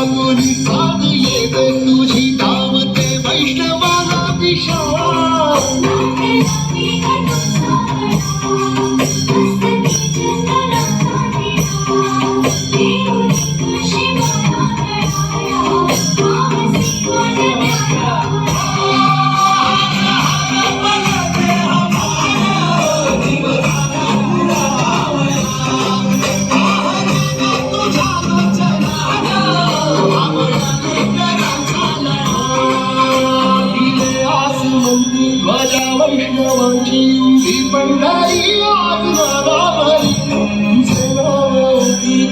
मागुनी साध येते तुझी धावते वैष्णवाला दिशा वैष्णवांची उभी पंढरी आज नावावरी तुझे नाव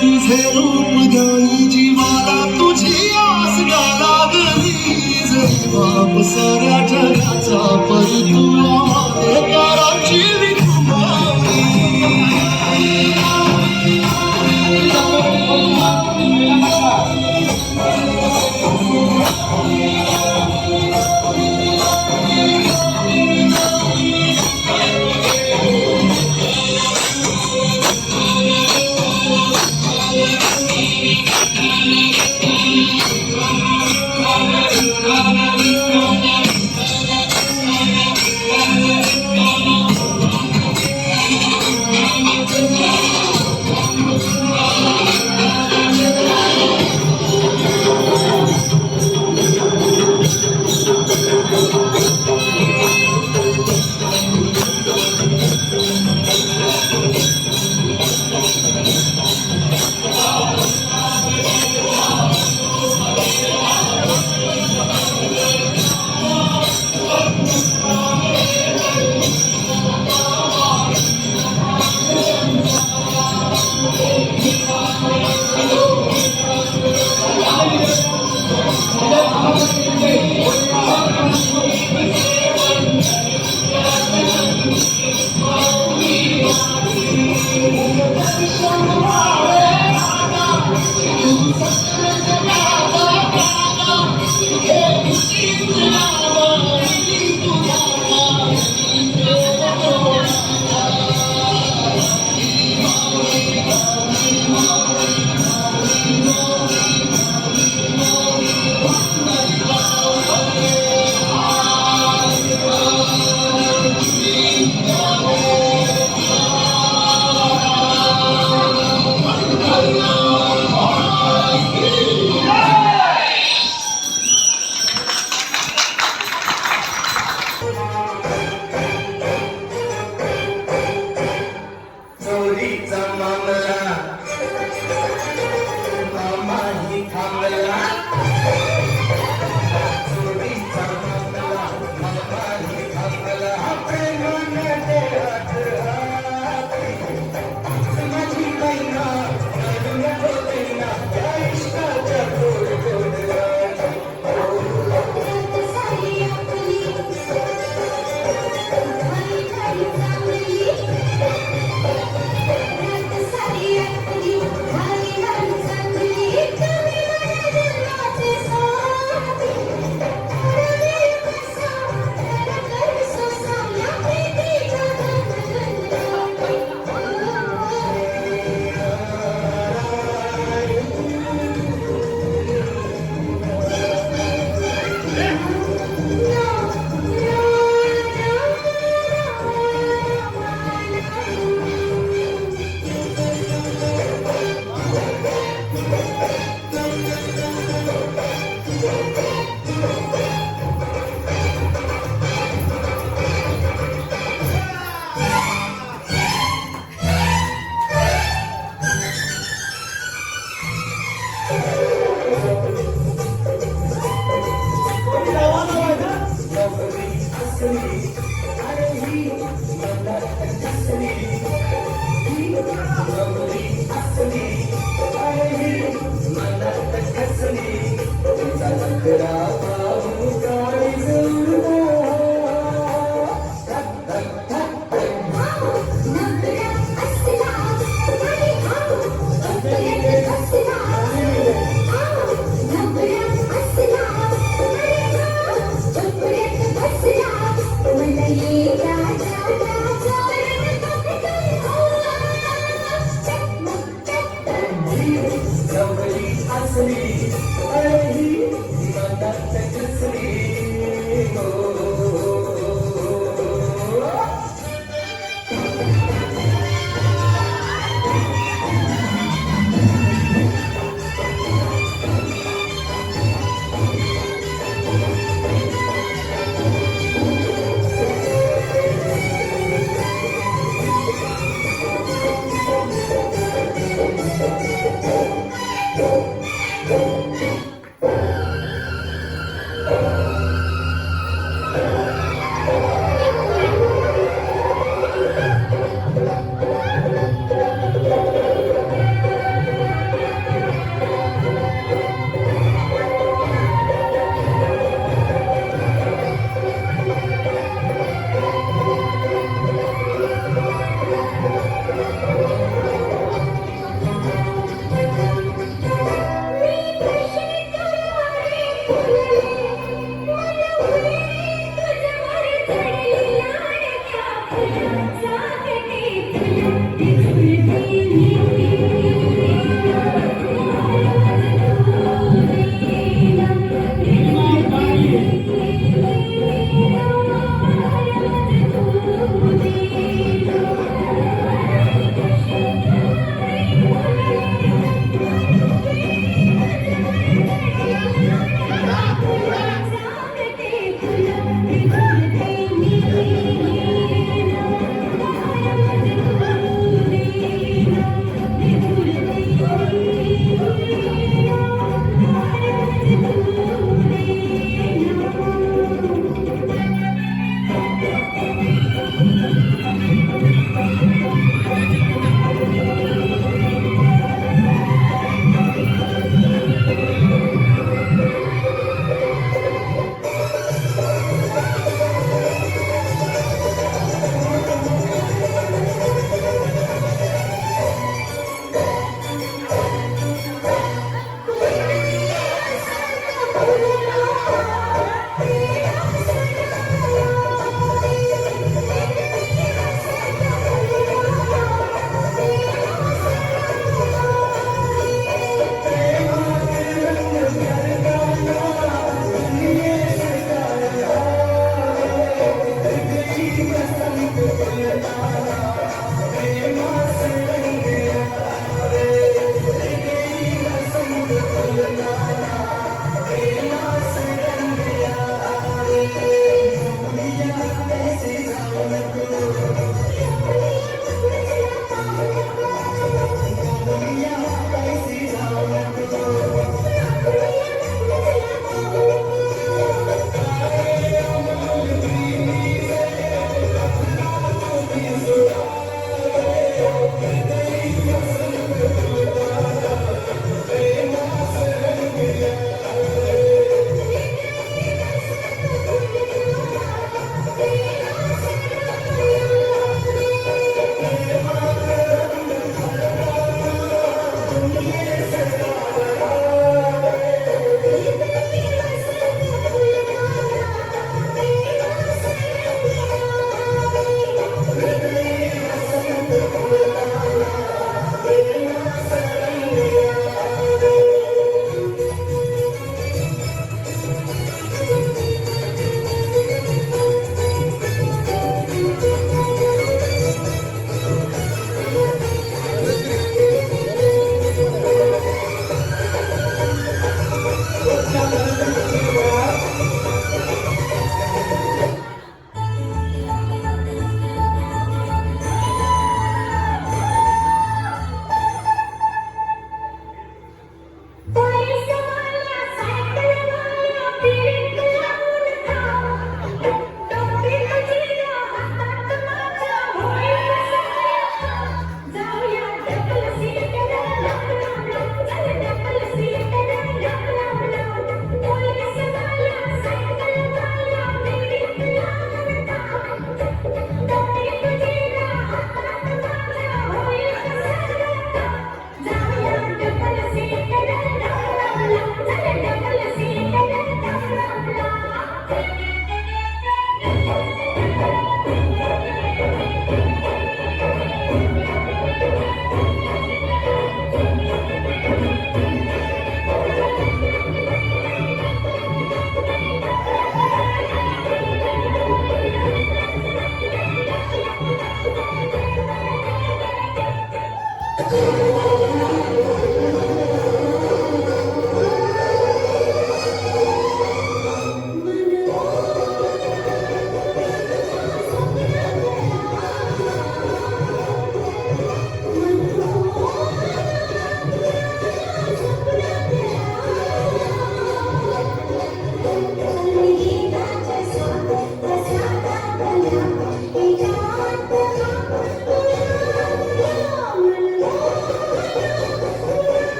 तुझे रूप ध्यानी जीवाला तुझी आस लागली जरी बाप साऱ्या जगाचा पर तू कराची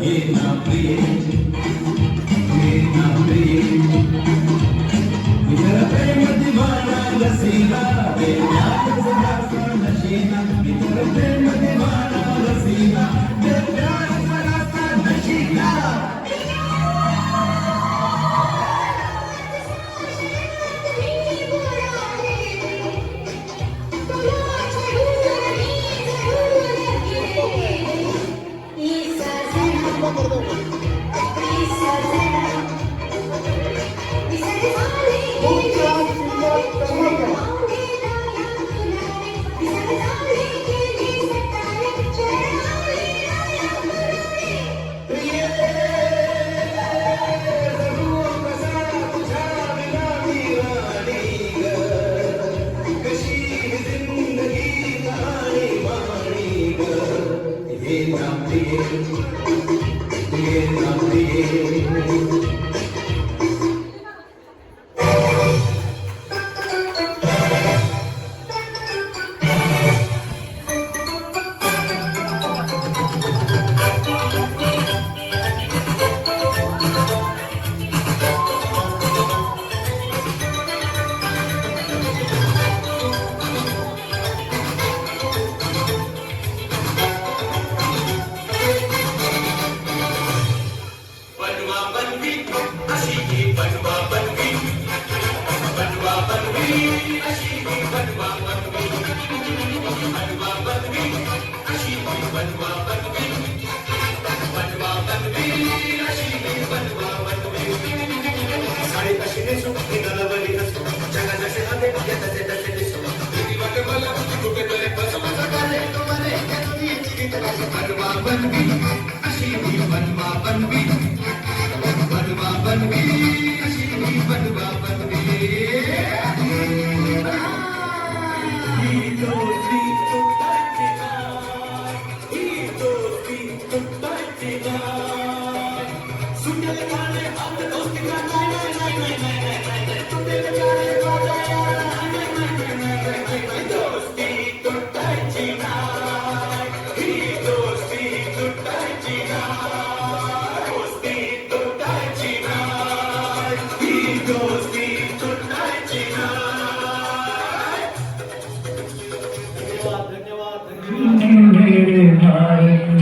ये ना प्रिय ये ना प्रिय इधर प्रेम दीवाना रसीला बेटा सदा नशीला इधर प्रेम दीवाना रसीला बेटा सदा नशीला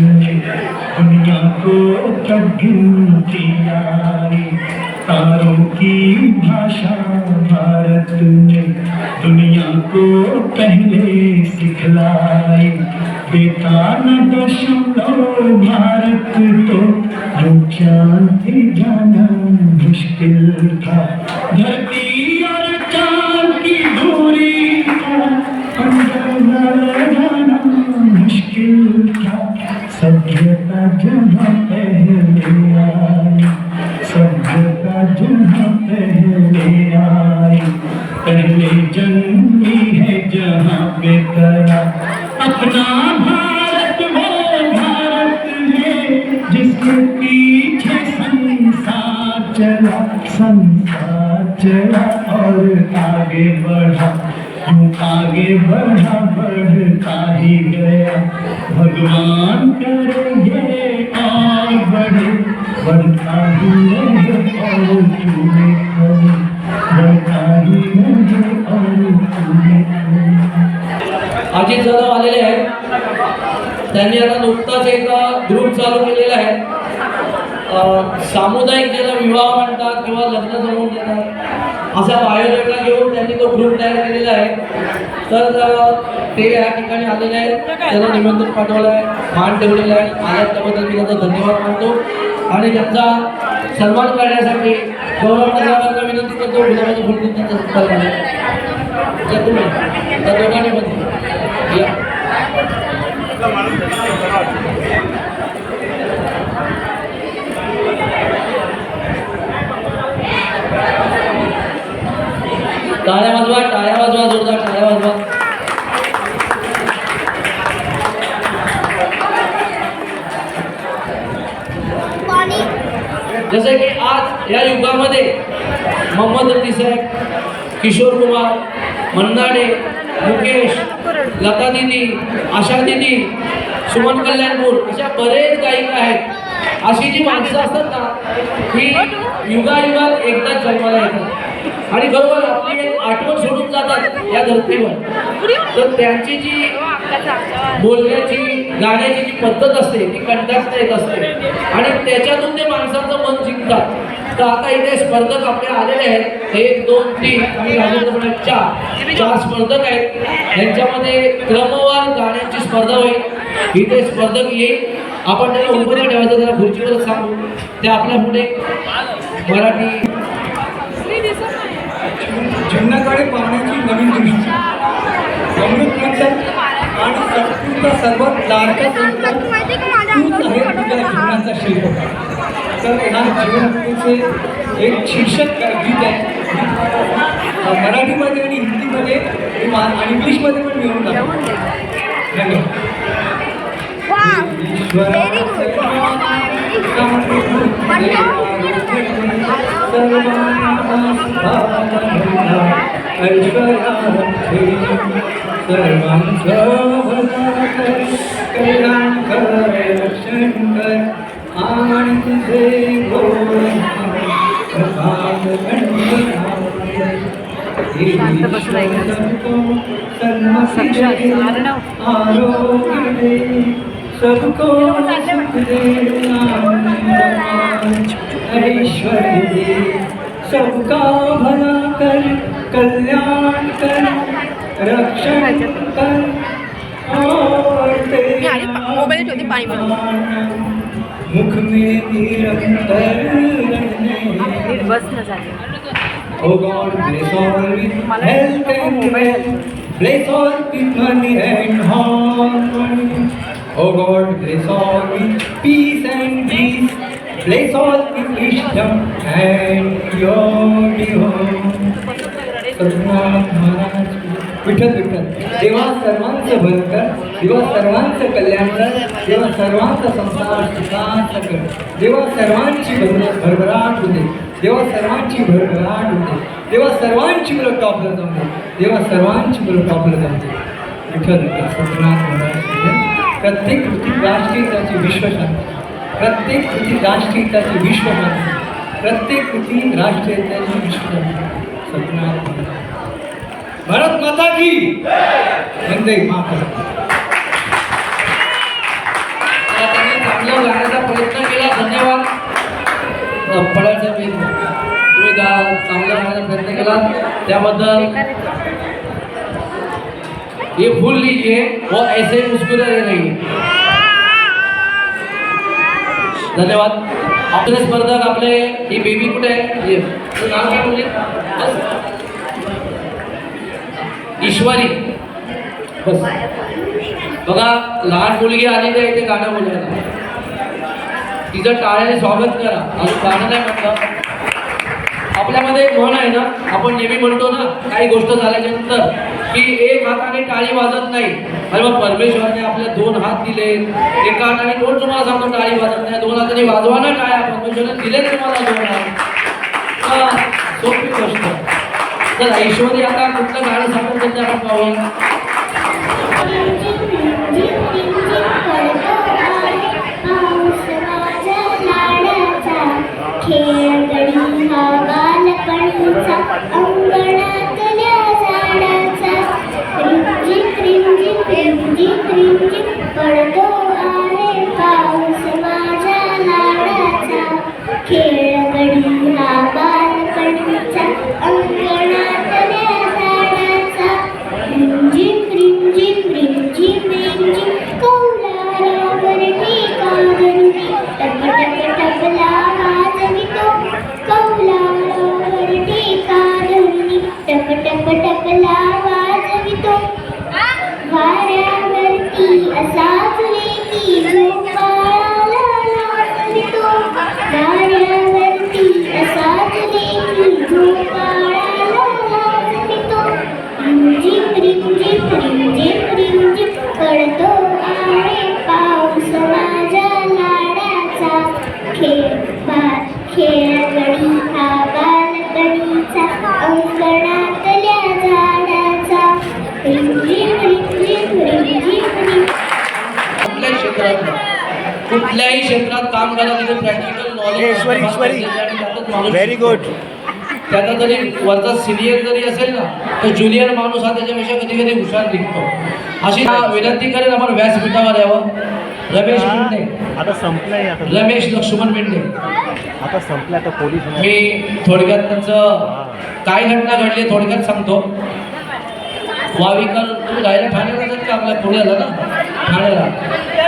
दुनिया को गिनती आई तारों की भाषा भारत ने दुनिया को पहले सिखलाई बेटा न दशमलव भारत तो जो जानते जाना मुश्किल था धरती और चांद की दूरी का अंदाजा लगाना मुश्किल था सभ्यता जहाँ पहले आई सभ्यता जहाँ पहले आई पहले जन्मी है जहाँ पे करा अपना भारत वो भारत है जिसके पीछे संसार चला और आगे बढ़ा आगे बढ़ा बढ़ता ही गया भगवान करेंगे और बढ़े बढ़ता ही रहे और चूमे करे बढ़ता ही रहे और चूमे करे। अजित जाधव आलेले आहेत त्यांनी आता नुकताच एक ग्रुप चालू केलेला आहे सामुदायिक ज्याला विवाह म्हणतात किंवा लग्न जमवून देतात अशा बायोडेटा घेऊन त्यांनी तो ग्रुप तयार केलेला आहे तर ते या ठिकाणी आलेले आहेत त्यांना निमंत्रण पाठवलं आहे मान ठेवलेलं आहे आल्यात त्याबद्दल मी त्यांचा धन्यवाद मानतो आणि त्यांचा सन्मान करण्यासाठी गौरव नगरांना विनंती करतो गुलाबाचं फुल देऊन त्यांचा सत्कार करा तुम्ही त्या दोघांनी मध्ये या टाळ्या वाजवा जोरदार टाळ्या वाजवा जसे की आज या युगामध्ये मोहम्मद रफी साहेब किशोर कुमार मन्नाडे मुकेश लता दीदी आशा दीदी सुमन कल्याणपूर अशा बरेच गायिका आहेत अशी जी माणसं असतात ना ही युगायुगात एकदाच जन्माला येतात आणि बरोबर आपली एक आठवण सोडून जातात या धर्तीवर. तर त्यांची जी बोलण्याची गाण्याची जी पद्धत असते ती कंटाळता येत असते आणि त्याच्यातून ते माणसाचं मन जिंकतात. तर आता इथे स्पर्धक आपले आलेले आहेत 1 2 3 आणि राजेंद्र चार स्पर्धक आहेत. यांच्यामध्ये क्रमवार गाण्याची स्पर्धा होईल. इथे स्पर्धक येईल आपण त्याला उभं नाही ठेवायचं त्याला खुर्चीवरच सांगू ते आपल्या पुढे मराठी जीवनाकडे पाहण्याची नवीन दृष्टी अमृत मंथन आणि संस्कृतचा सर्वात लाडका संत तूच आहे तुझ्या जीवनाचा शिल्पकार. तर ह्या जीवनाचे एक शीर्षक गीत आहे. मराठीमध्ये आणि हिंदीमध्ये आणि इंग्लिशमध्ये पण मिळून जातो. धन्यवाद. शांत बसून सबको सुख दे ऐश्वर्य दे सबका भला कर कल्याण कर रक्षण कर और मोबाईल ठेवते पाणी मुख में निरंतर रहने बस न झाली. Oh God, bless all with health and wealth. Bless all with money and harmony. Oh God, bless all with peace and peace. Bless all with wisdom and purity. सद्गुरुनाथ महाराज विठ्ठल विठ्ठल. देवा सर्वांचं भलं कर, देवा सर्वांचं कल्याण कर, देवा सर्वांचा संसार सुखाचा कर, देवा सर्वांची भरभराट होते, देवा सर्वांची भरभराट होते, देवा सर्वांची मुलं टॉपला जाऊ दे, देवा सर्वांची मुलं टॉपला जाऊ दे. विठ्ठल विठ्ठल सद्गुरुनाथ महाराज. प्रत्येक कृती राष्ट्रहिताची विश्वशांती, प्रत्येक कृती राष्ट्रहिताची विश्वशांती, प्रत्येक कृती राष्ट्रहिताची विश्वशांती. सद्गुरुनाथ महाराज. भारत माता की वंदे मातरम. त्यांनी चांगलं गाण्याचा प्रयत्न केला. धन्यवाद. फळाचा मी तुम्ही चांगला गाण्याचा प्रयत्न केला त्याबद्दल. ये फूल लीजिए वो ऐसे मुस्कुरा रही. धन्यवाद. आपले स्पर्धक आपले ही बेबी कुठे आहे ये नाव काय बोलले ईश्वरी. बस बघा लहान मुलगी आलेली आहे इथे गाणं बोलायला. तिचं टाळ्याने स्वागत करा. अजून गाणं नाही म्हणतं. आपल्यामध्ये एक म्हण आहे ना आपण नेहमी म्हणतो ना काही गोष्ट झाल्याच्यानंतर की एक हाताने टाळी वाजत नाही. अरे मग परमेश्वराने आपले 2 हात दिले. एका हाताने कोण तुम्हाला सांगतो टाळी वाजत नाही. 2 हाताने वाजवा ना टाळ्या. परमेश्वराने दिले तुम्हाला 2 हात. सोपी गोष्ट. तर ऐश्वरी आता कुठलं गाणं सांगून त्यांचे आपण पाहूया. खेळगडी हा बालपणीचा अंगणातल्या झाडाचा रिमझिम रिमझिम रिमझिम रिमझिम पडतो आहे पाऊस माझ्या लाडाचा. खेळगडी हा बालपणीचा अंगणातल्या झाडाचा रिमझिम रिमझिम रिमझिम क्षेत्रात काम करा तिथे प्रॅक्टिकल नॉलेज व्हेरी गुड. त्याचा जरी वरचा सिनियर जरी असेल ना तर ज्युनियर माणूस हा त्याच्यापेक्षा कधी कधी हुशार निघतो. अशी विनंती करेल आपण व्यासपीठावर यावं. रमेश मिंडे, आता संपलंय, आता रमेश लक्ष्मण मिंडे. आता संपलं, आता पोलीस मी थोडक्यात त्यांचं काय घटना घडली थोडक्यात सांगतो. वावीकर तुम्ही राहायला ठाण्याला जात का? आपल्या पुण्याला ना, ठाण्याला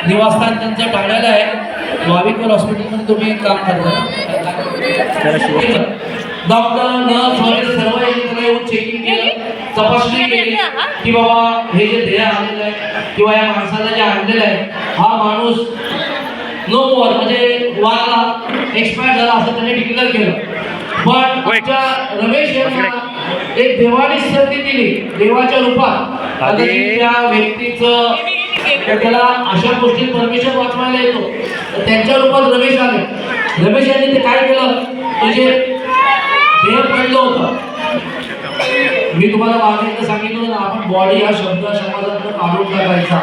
निवासस्थान त्यांचं ठाण्याला आहे. वावीकर हॉस्पिटलमध्ये तुम्ही काम करता. डॉक्टर नर्स वगैरे सर्व एकत्र येऊन चेकिंग केलं, तपासणी केली की बाबा हे जे ध्येय आलेलं आहे किंवा या माणसाला जे आणलेलं आहे हा माणूस नो मोर म्हणजे वारला, एक्सपायर झाला असं त्याने डिक्लेअर केलं. पण आमच्या रमेश यांना एक देवाने संधी दिली देवाच्या रूपात. आता त्या व्यक्तीचं त्याला अशा गोष्टीत परमेश्वर वाचवायला येतो तर त्यांच्या रूपात रमेश आले. रमेश यांनी ते काय केलं, म्हणजे देह पडलं होतं. मी तुम्हाला मागे एकदा सांगितलं ना, आपण बॉडी हा शब्द समाजातून काढून टाकायचा.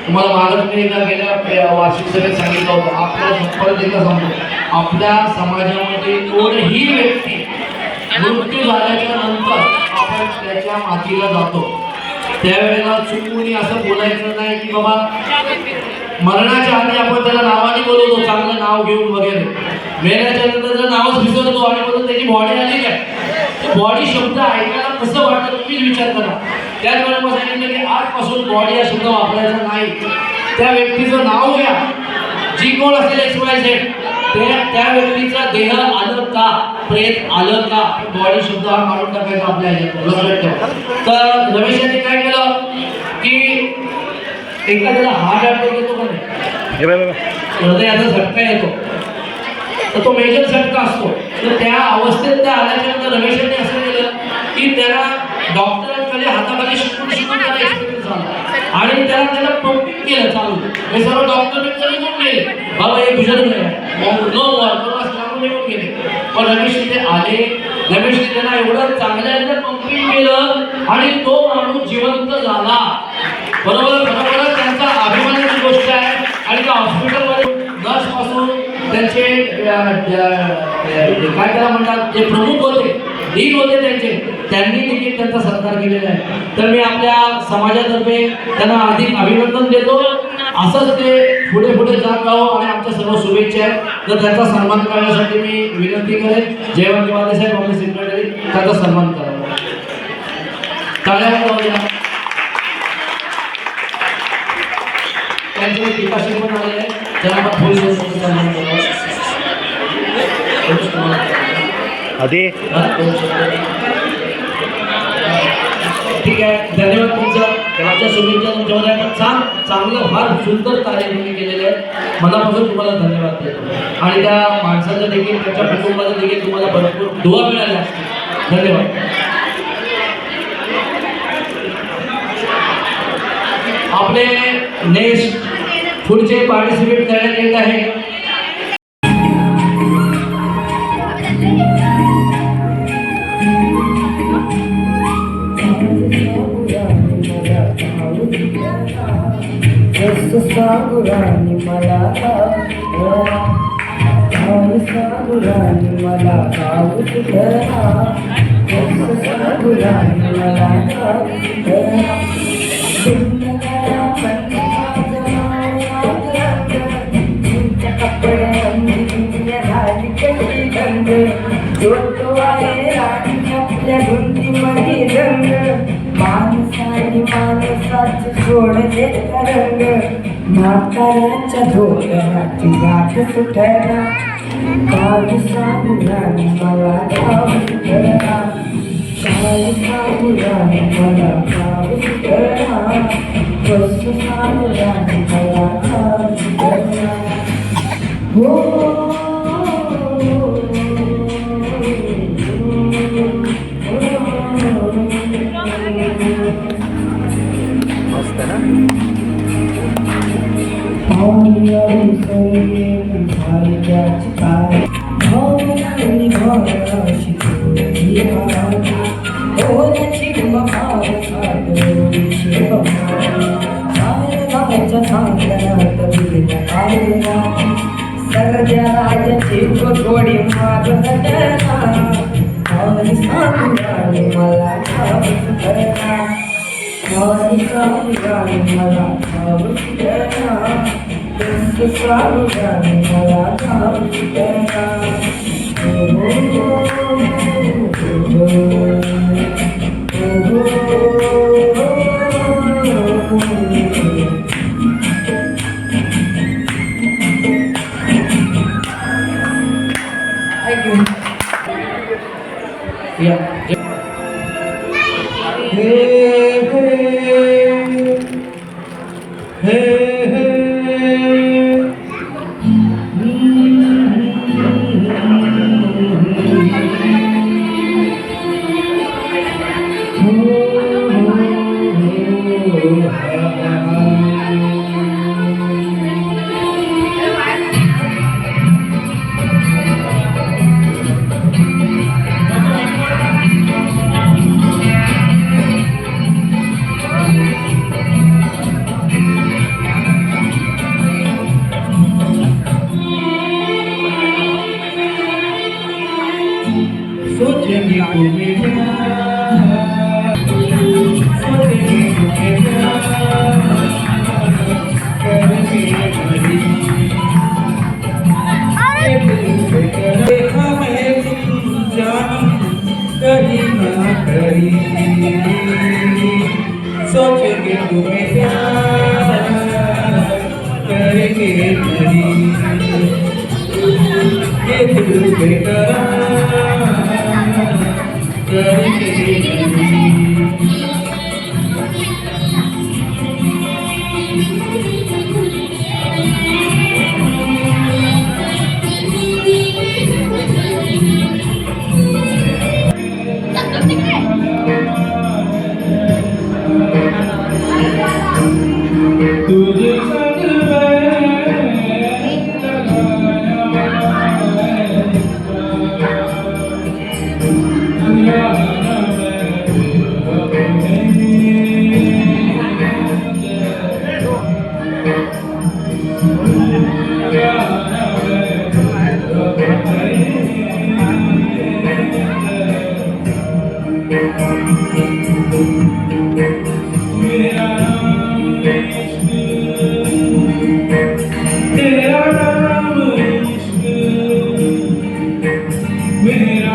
तुम्हाला मागच मी एकदा गेल्या वार्षिक सभेत सांगितलं होतं. आपल्या परत एकदा सांगतो, आपल्या समाजामध्ये कोणीही व्यक्ती मृत्यू झाल्याच्या नंतर आपण त्याच्या मातीला जातो त्यावेळेला चुकून असं बोलायचं नाही की बाबा मरणाच्या आधी आपण त्याला नावाने बोलवतो, चांगलं नाव घेऊन वगैरे. मेल्याच्या नंतर जर नावच विसरतो आणि बोलतो त्याची बॉडी आली काय, बॉडी शब्द ऐकायला कसं वाटतं तुम्हीच विचार करा. त्याचवेळेला मग सांगितलं की आजपासून बॉडी हा शब्द वापरायचा नाही. त्या व्यक्तीचं नाव घ्या, जी कोण असेल XYZ, त्या व्यक्तीचा देह आलं का, प्रेत आलं का, बॉडी शब्द हा काढून टाकायचा आपल्या ह्याच्यात. तर रमेश यांनी काय केलं की एखाद्याला हार्ट अटॅक येतो का नाही, हृदयाचा झटका येतो तर तो मेजर झटका असतो. तर त्या अवस्थेत त्या आल्याच्या नंतर रमेश यांनी असं केलं की त्याला डॉक्टरांकडे हाताखाली शिकून त्याला एक्सपिरियन्स झाला आणि त्याला पंपिंग केलं चालू. हे सर्व डॉक्टर निघून गेले, बाबा हे भुजन निघून गेले. पण रमेश तिथे आले. रमेश त्यांना एवढं चांगल्या पंपिंग केलं आणि तो माणूस जिवंत झाला. बरोबर बरोबर त्यांचा अभिमानाची गोष्ट आहे. आणि त्या हॉस्पिटलमध्ये नर्स पासून त्यांचे काय त्याला म्हणतात जे प्रमुख होते, डीन होते त्यांनी देखील त्यांचा सत्कार केलेला आहे. तर मी आपल्या समाजातर्फे त्यांना अधिक अभिनंदन देतो. असंच ते पुढे पुढे जात राहो आणि आमच्या सर्व शुभेच्छा आहेत. तर त्यांचा सन्मान करण्यासाठी मी विनंती करेन जयवंत वादे साहेब आपले सेक्रेटरी त्यांचा सन्मान करावा. टाळ्या त्यांचे पिताश्री पण आले आहे, त्यांना आपण थोडी सन्मान करावा. आधी ठीक आहे, धन्यवाद तुमचं. आमच्या शुभेच्छा तुमच्यामध्ये आपण चांगलं फार सुंदर कार्य तुम्ही केलेलं आहे. मनापासून तुम्हाला धन्यवाद देतो. आणि त्या माणसाचं देखील त्याच्या कुटुंबाचं देखील तुम्हाला भरपूर दुवा मिळाल्या असतील. धन्यवाद. आपले नेक्स्ट पुढचे पार्टिसिपेट करण्यात येत आहे सागुरानी मला सागुरानी मला गाऊत धरा, सागुरानी मला गाऊत धरा. कपड्यांनी झाली कशी गंग, जोतो आहे राणी आपल्या धुंदीमध्ये रंग. माणसाने माणसाचे सोडले रंग, म्हाताऱ्याच्या धोरणाची गाठ सुटला. काय सांगू राणी मला गाऊत धरा, काय सांगू राणी मला गाऊत धरा, कसं सांगू राणी मला गाऊत धरा. हो मस्त ना. शिव गोडी मागणा हरी सांगाने मला ठाव सुटना हरी सांगाने मला ठाव सुटना तुझ सांगाने मला ठाव सुटना Thank you. Yeah. सोचेंगे तुम्हें सोचेंगे कहीं ना करी सोचेंगे तुम्हें प्यार करेंगे करी ये दिल बेकरार करेंगे करी तुझे संग तेरा नाम इश्क मेरा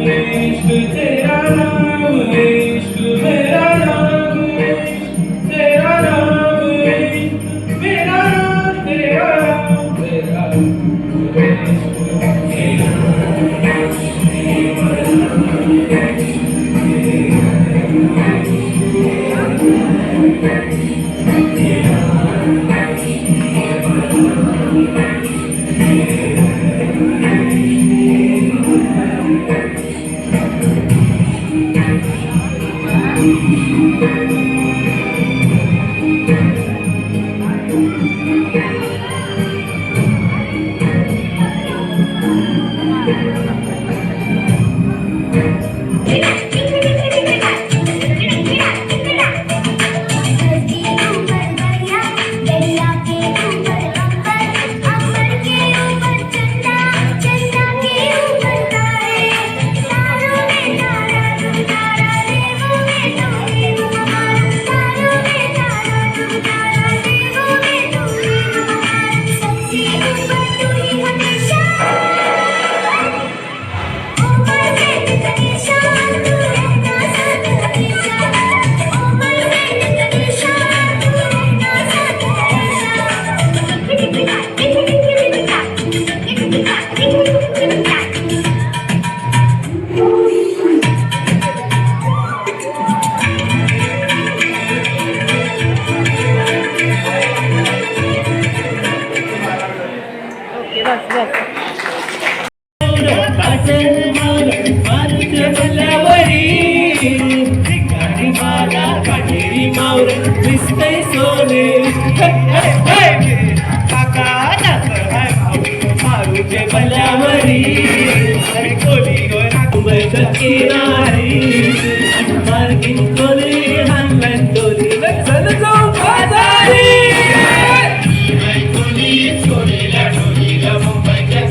इश्क तेरा नाम इश्क मेरा नाम इश्क तेरा नाम इश्क मेरा नाम तेरा नाम तेरा Thank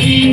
you.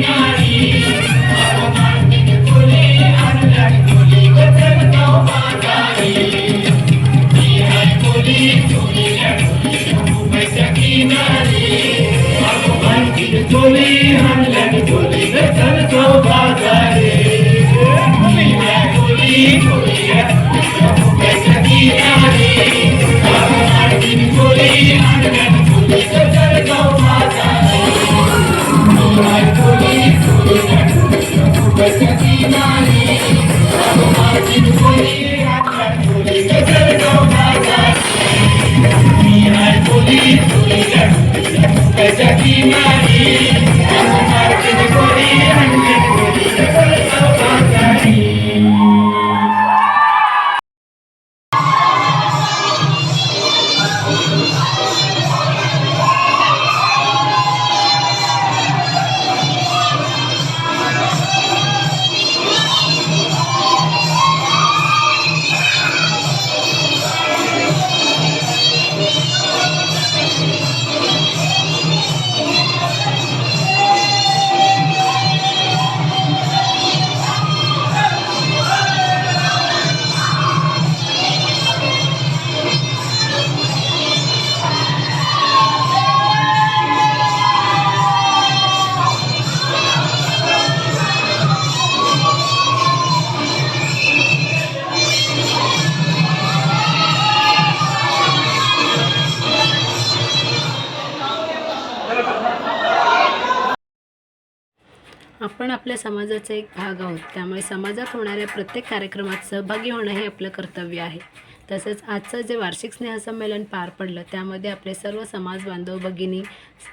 आपण आपल्या समाजाचा एक भाग आहोत, त्यामुळे समाजात होणाऱ्या प्रत्येक कार्यक्रमात सहभागी होणं हे आपलं कर्तव्य आहे. तसंच आजचं जे वार्षिक स्नेहसंमेलन पार पडलं त्यामध्ये आपले सर्व समाज बांधव भगिनी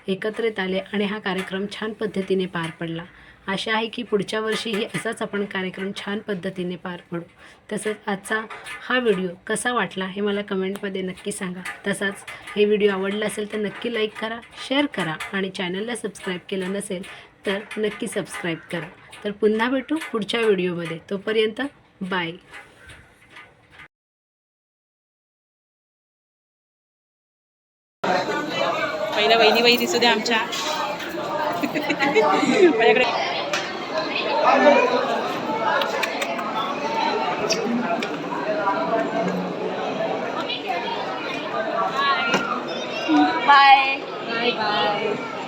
एकत्रित आले आणि हा कार्यक्रम छान पद्धतीने पार पडला. आशा आहे की पुढच्या वर्षीही असाच आपण कार्यक्रम छान पद्धतीने पार पडू. तसंच आजचा हा व्हिडिओ कसा वाटला हे मला कमेंटमध्ये नक्की सांगा. तसाच हे व्हिडिओ आवडला असेल तर नक्की लाईक करा, शेअर करा आणि चॅनलला सबस्क्राईब केलं नसेल तर नक्की सबस्क्राईब करा. तर पुन्हा भेटू पुढच्या व्हिडिओमध्ये. तोपर्यंत बाय. पहिल्या वहिनी दिसू द्या आमच्या माझ्याकडे. Bye bye bye.